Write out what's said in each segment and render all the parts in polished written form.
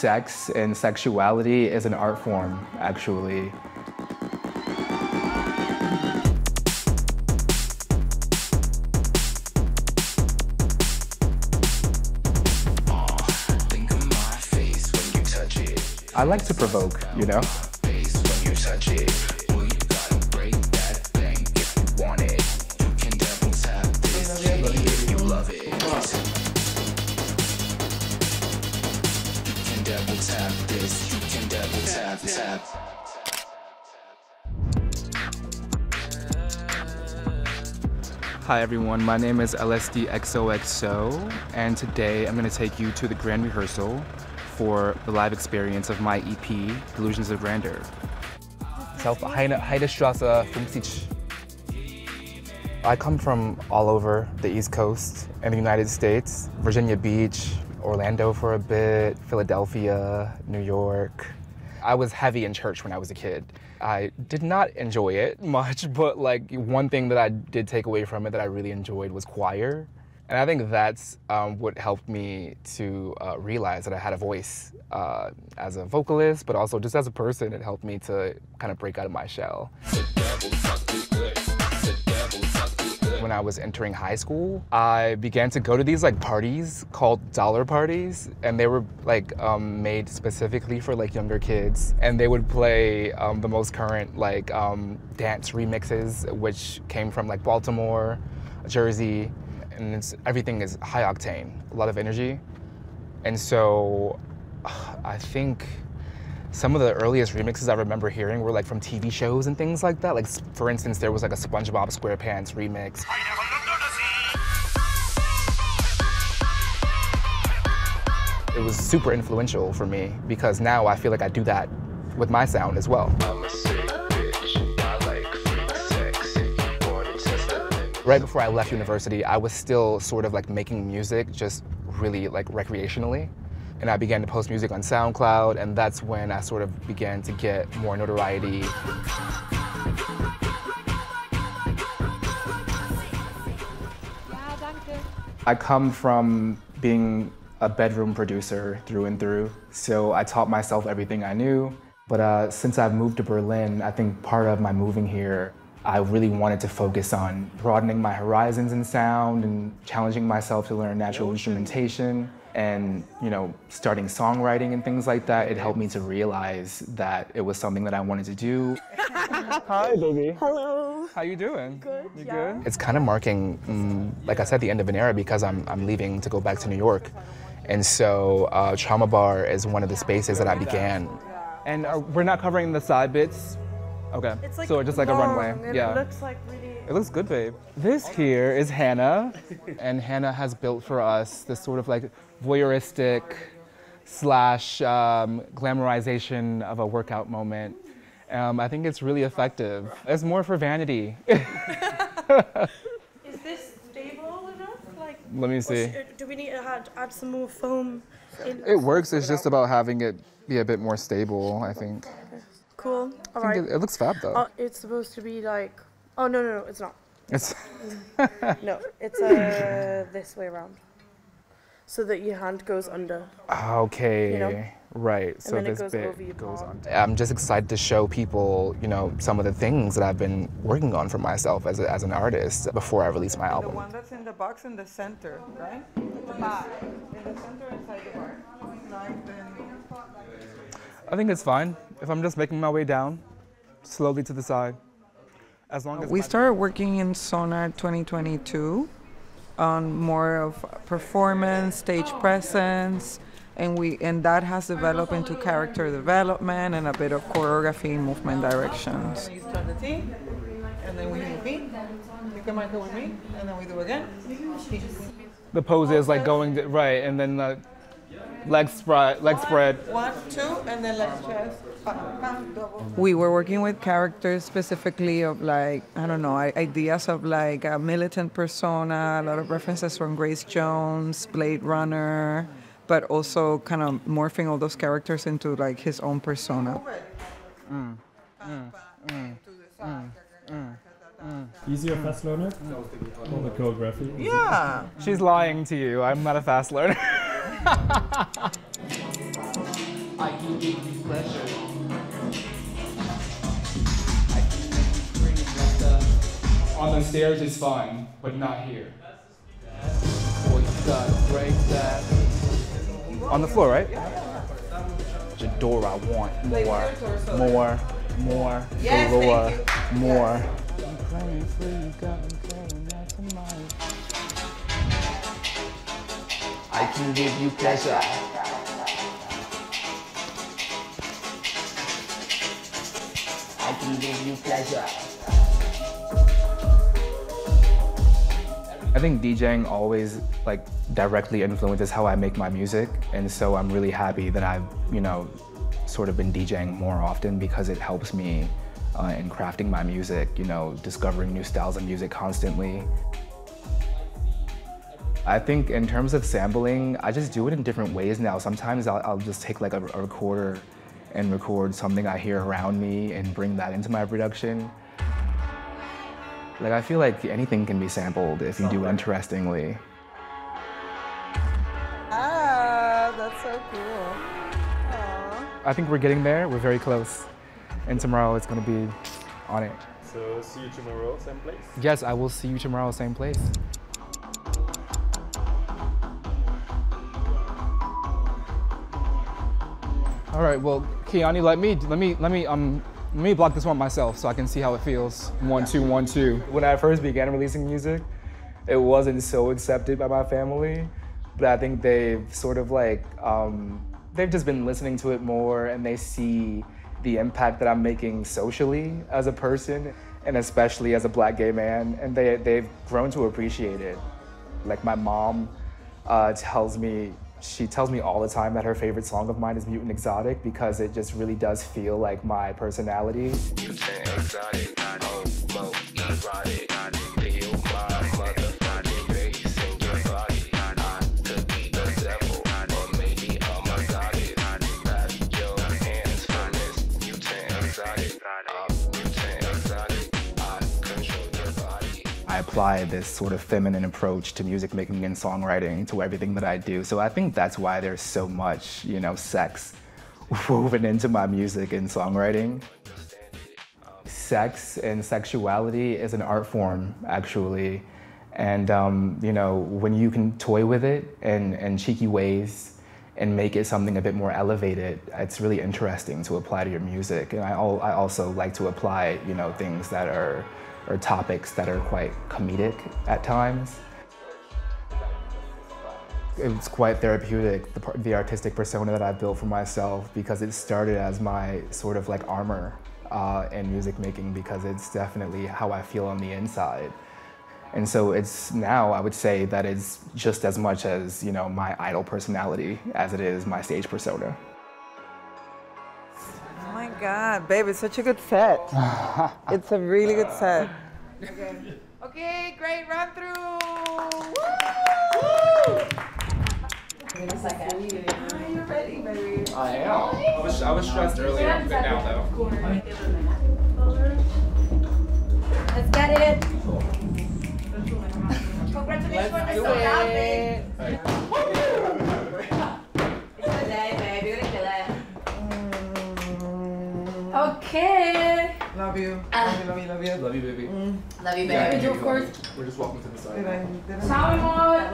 sex and sexuality is an art form, actually. I like to provoke, you know? Hi everyone, my name is LSDXOXO, and today I'm going to take you to the grand rehearsal for the live experience of my EP, Delusions of Grandeur. Heidestrasse 50. I come from all over the East Coast in the United States, Virginia Beach, Orlando for a bit, Philadelphia, New York. I was heavy in church when I was a kid. I did not enjoy it much, but like one thing that I did take away from it that I really enjoyed was choir. And I think that's what helped me to realize that I had a voice as a vocalist, but also just as a person. It helped me to kind of break out of my shell. When I was entering high school, I began to go to these like parties called dollar parties, and they were like made specifically for like younger kids, and they would play the most current like dance remixes, which came from like Baltimore, Jersey, and everything is high octane, a lot of energy. And so I think some of the earliest remixes I remember hearing were like from TV shows and things like that. Like for instance, there was like a SpongeBob SquarePants remix. It was super influential for me because now I feel like I do that with my sound as well. Right before I left university, I was still sort of like making music just really like recreationally. And I began to post music on SoundCloud, and that's when I sort of began to get more notoriety. I come from being a bedroom producer through and through, so I taught myself everything I knew. But since I've moved to Berlin, I think part of my moving here, I really wanted to focus on broadening my horizons in sound and challenging myself to learn natural instrumentation. And, you know, starting songwriting and things like that, it helped me to realize that it was something that I wanted to do. Hi, baby. Hello. How you doing? Good. You yeah. good? It's kind of marking, like I said, the end of an era because I'm leaving to go back to New York. And so Trauma Bar is one of the spaces that I began. And we're not covering the side bits. Okay, It's like so just like a runway. Yeah. It looks like really... It looks good, babe. This here is Hannah, and Hannah has built for us this sort of like voyeuristic slash glamorization of a workout moment. I think it's really effective. It's more for vanity. Is this stable enough? Like, let me see. Do we need to add some more foam? It works, it's just about having it be a bit more stable, I think. Cool. All I right. think it looks fab though. It's supposed to be like... Oh, no, it's not. It's No, it's this way around. So that your hand goes under. Okay, you know? Right. So then it this goes bit over your goes palm. on. I'm just excited to show people, you know, some of the things that I've been working on for myself as an artist before I release my The album. one that's in the box in the center, right? The back. In the center inside the bar. I think it's fine if I'm just making my way down, slowly to the side. As long as we started working in Sonar 2022 on more of performance, stage presence, and that has developed into character development and a bit of choreography and movement directions. You start the T, and then we hit B. You come back with me, and then we do again. the pose is like going right, and then the leg spread. 1, 2, and then let's chest. Double. We were working with characters specifically of like, I don't know, ideas of like a militant persona, a lot of references from Grace Jones, Blade Runner, but also kind of morphing all those characters into like his own persona. Easy or fast learner? All the choreography? Yeah. She's lying to you. I'm not a fast learner. I can give you pleasure. I can make you scream like the... On the stairs is fine, but not here. Boy, you gotta break that. On the floor, right? Jador, I want more, more, Yes, galore, thank you. more. I can give you pleasure. I can give you pleasure. I think DJing always like directly influences how I make my music, and so I'm really happy that I've, you know, sort of been DJing more often because it helps me in crafting my music, you know, discovering new styles of music constantly. I think in terms of sampling, I just do it in different ways now. Sometimes I'll just take like a recorder and record something I hear around me and bring that into my production. Like, I feel like anything can be sampled if you do it interestingly. Ah, that's so cool. Aww. I think we're getting there. We're very close. And tomorrow it's going to be on it. So see you tomorrow, same place? Yes, I will see you tomorrow, same place. All right, well, Kiani, let me block this one myself so I can see how it feels. 1, 2, 1, 2. When I first began releasing music, it wasn't so accepted by my family, but I think they've sort of like, they've just been listening to it more, and they see the impact that I'm making socially as a person, and especially as a Black gay man, and they've grown to appreciate it. Like, my mom she tells me all the time that her favorite song of mine is Mutant Exotic because it just really does feel like my personality. I apply this sort of feminine approach to music making and songwriting to everything that I do. So I think that's why there's so much, you know, sex woven into my music and songwriting. Sex and sexuality is an art form, actually. And, you know, when you can toy with it in cheeky ways and make it something a bit more elevated, it's really interesting to apply to your music. And I also like to apply, you know, things that are or topics that are quite comedic at times. It's quite therapeutic, the artistic persona that I built for myself, because it started as my sort of like armor in music making, because it's definitely how I feel on the inside. And so it's now, I would say that it's just as much as, you know, my idol personality as it is my stage persona. Oh my God, babe, it's such a good set. It's a really good set. Okay, great run through. Woo! Are you ready, baby? I am. I was stressed earlier, I'm good now though. Let's get it. Congratulations for the sold out, babe. It's the day, babe. You're gonna kill it. Okay. Love you. Love you, love you. Love you, baby. Love you, Yeah, baby. you Of course. We're just walking to the side. Ciao, amor.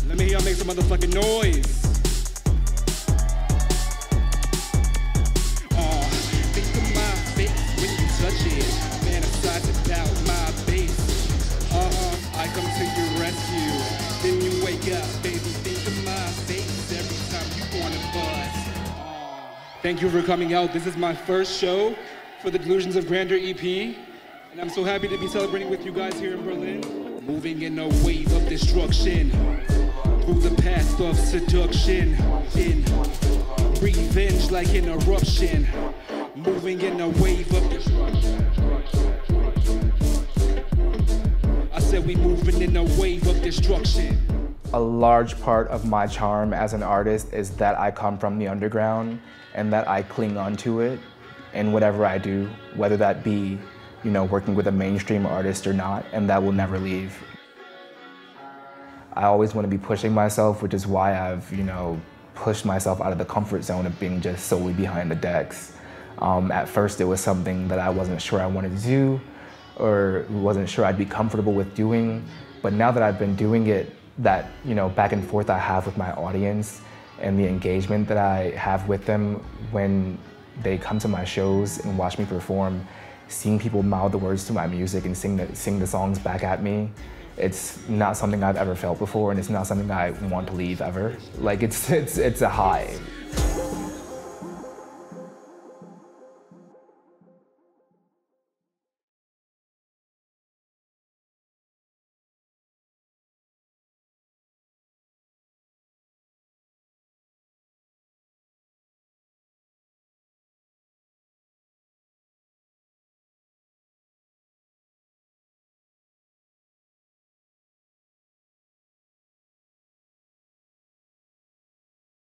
Let me hear y'all make some motherfucking noise. Think of my face when you touch it. Fantasize about my bass. I come to your rescue. Then you wake up, baby. Think of my face every time you wanna buzz. Thank you for coming out. This is my first show for the Delusions of Grandeur EP. And I'm so happy to be celebrating with you guys here in Berlin. Moving in a wave of destruction. Through the path of seduction. In revenge like an eruption. Moving in a wave of destruction. I said we moving in a wave of destruction. A large part of my charm as an artist is that I come from the underground and that I cling onto it in whatever I do, whether that be, you know, working with a mainstream artist or not, and that will never leave. I always want to be pushing myself, which is why I've, you know, pushed myself out of the comfort zone of being just solely behind the decks. At first it was something that I wasn't sure I wanted to do, or wasn't sure I'd be comfortable with doing, but now that I've been doing it, that, you know, back and forth I have with my audience and the engagement that I have with them when they come to my shows and watch me perform, seeing people mouth the words to my music and sing the songs back at me, it's not something I've ever felt before, and it's not something I want to leave ever. Like, it's a high.